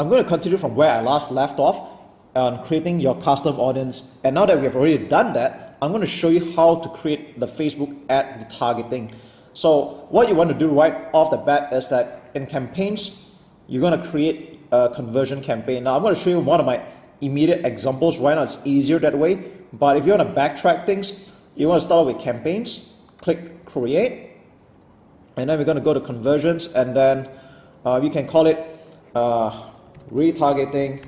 I'm going to continue from where I last left off on creating your custom audience. And now that we have already done that, I'm going to show you how to create the Facebook ad retargeting. So what you want to do right off the bat is that in campaigns, you're going to create a conversion campaign. Now I'm going to show you one of my immediate examples right now. It's easier that way. But if you want to backtrack things, you want to start with campaigns, click create, and then we're going to go to conversions, and then you can call it retargeting,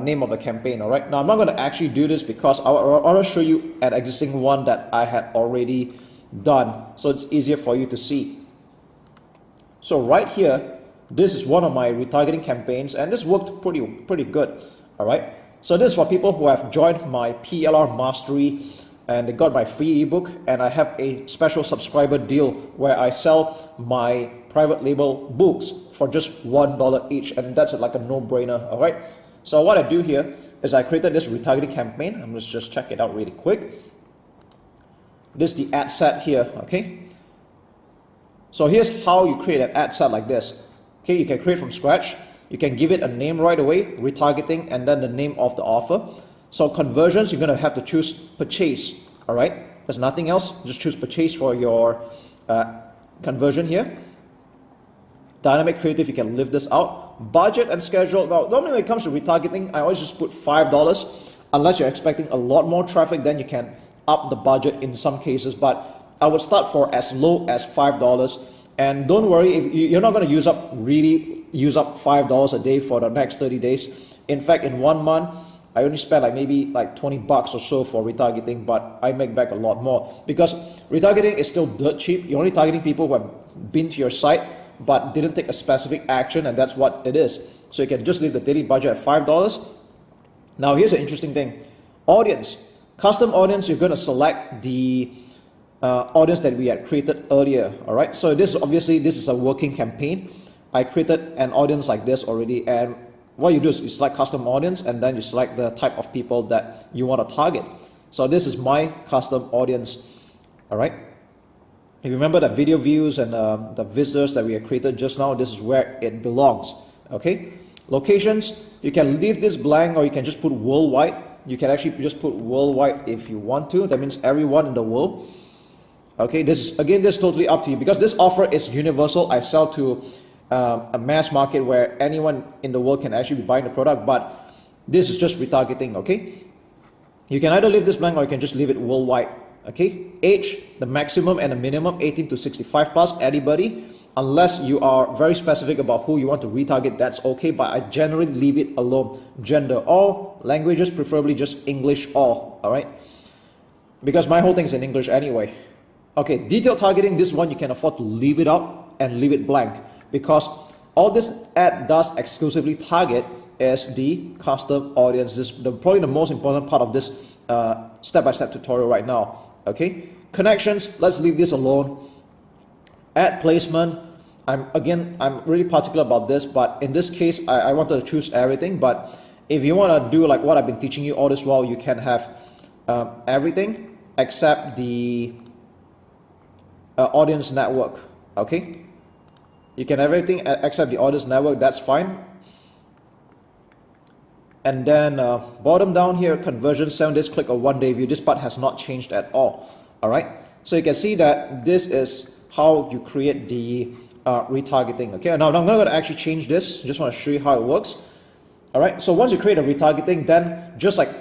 name of the campaign. All right, now I'm not going to actually do this because I want to show you an existing one that I had already done, so it's easier for you to see. So right here, this is one of my retargeting campaigns, and this worked pretty good. All right, so this is for people who have joined my PLR Mastery and they got my free ebook, and I have a special subscriber deal where I sell my private label books for just $1 each, and that's like a no-brainer. All right, so what I do here is I created this retargeting campaign. I'm going to just check it out really quick. This is the ad set here. Okay, so here's how you create an ad set like this. Okay, you can create from scratch. You can give it a name right away, retargeting, and then the name of the offer. So conversions, you're going to have to choose purchase. All right, there's nothing else. Just choose purchase for your conversion here. Dynamic creative, you can live this out. Budget and schedule. Now, normally when it comes to retargeting, I always just put $5. Unless you're expecting a lot more traffic, then you can up the budget in some cases. But I would start for as low as $5. And don't worry, if you're not going to use up $5 a day for the next 30 days. In fact, in 1 month, I only spend maybe $20 or so for retargeting, but I make back a lot more because retargeting is still dirt cheap. You're only targeting people who have been to your site but didn't take a specific action, and that's what it is. So you can just leave the daily budget at $5. Now here's an interesting thing. Audience. Custom audience, you're going to select the audience that we had created earlier. All right, so this is a working campaign. I created an audience like this already, and what you do is you select custom audience, and then you select the type of people that you want to target. So this is my custom audience. All right, if you remember the video views and the visitors that we have created just now, this is where it belongs. Okay, locations, you can leave this blank or you can just put worldwide. You can actually just put worldwide if you want to. That means everyone in the world. Okay, this is totally up to you because this offer is universal. I sell to a mass market where anyone in the world can actually be buying the product, but this is just retargeting. Okay, you can either leave this blank or you can just leave it worldwide. Okay, age, the maximum and the minimum, 18 to 65 plus, anybody, unless you are very specific about who you want to retarget, that's okay, but I generally leave it alone. Gender, all, languages, preferably just English, all right, because my whole thing is in English anyway. Okay, detailed targeting, this one you can afford to leave it out and leave it blank, because all this ad does exclusively target is the custom audience. This is probably the most important part of this step-by-step tutorial right now. Okay, connections, let's leave this alone. Ad placement, I'm really particular about this, but in this case I wanted to choose everything. But if you want to do like what I've been teaching you all this while, you can have everything except the audience network. Okay, you can have everything except the audience network, that's fine. And then bottom down here, conversion, 7 days click or 1 day view. This part has not changed at all. All right, so you can see that this is how you create the retargeting. Okay, now I'm not going to actually change this, just want to show you how it works. All right, so once you create a retargeting, then just like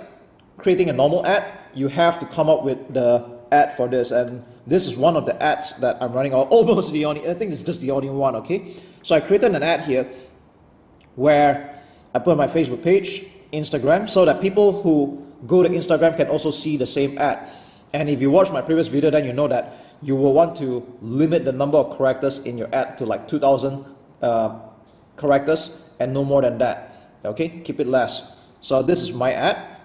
creating a normal ad, you have to come up with the ad for this, and this is one of the ads that I'm running, or almost the only, I think it's just the only one. Okay, so I created an ad here where I put my Facebook page, Instagram, so that people who go to Instagram can also see the same ad. And if you watch my previous video, then you know that you will want to limit the number of characters in your ad to like 2,000 characters and no more than that. Okay, keep it less. So this is my ad,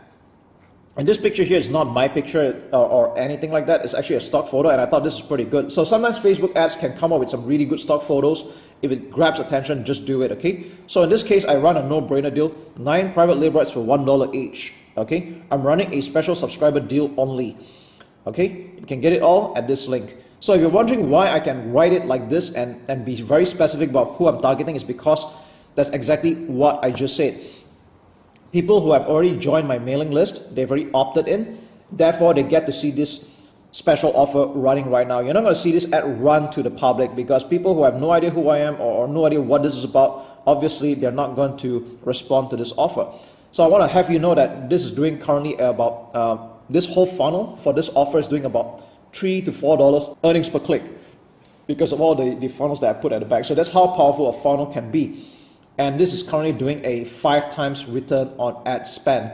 and this picture here is not my picture or anything like that. It's actually a stock photo, and I thought this is pretty good. So sometimes Facebook ads can come up with some really good stock photos. If it grabs attention, just do it. Okay, so in this case I run a no-brainer deal, 9 private label ads for $1 each. Okay, I'm running a special subscriber deal only. Okay, you can get it all at this link. So if you're wondering why I can write it like this and be very specific about who I'm targeting, is because That's exactly what I just said. People who have already joined my mailing list, they've already opted in, therefore they get to see this special offer running right now. You're not going to see this ad run to the public because people who have no idea who I am or no idea what this is about, obviously they're not going to respond to this offer. So I want to have you know that this is doing currently about, this whole funnel for this offer is doing about $3 to $4 earnings per click because of all the funnels that I put at the back. So that's how powerful a funnel can be. And this is currently doing a 5 times return on ad spend.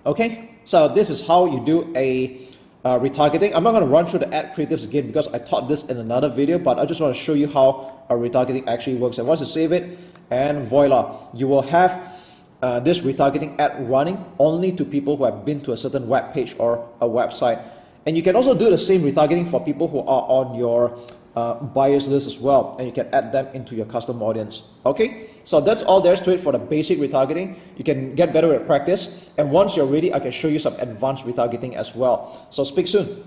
Okay, so this is how you do a retargeting. I'm not going to run through the ad creatives again because I taught this in another video, but I just want to show you how a retargeting actually works. And once you save it, and voila, you will have this retargeting ad running only to people who have been to a certain web page or a website. And you can also do the same retargeting for people who are on your buyers list as well, and you can add them into your custom audience. Okay, so that's all there is to it for the basic retargeting. You can get better at practice, and once you're ready, I can show you some advanced retargeting as well. So speak soon.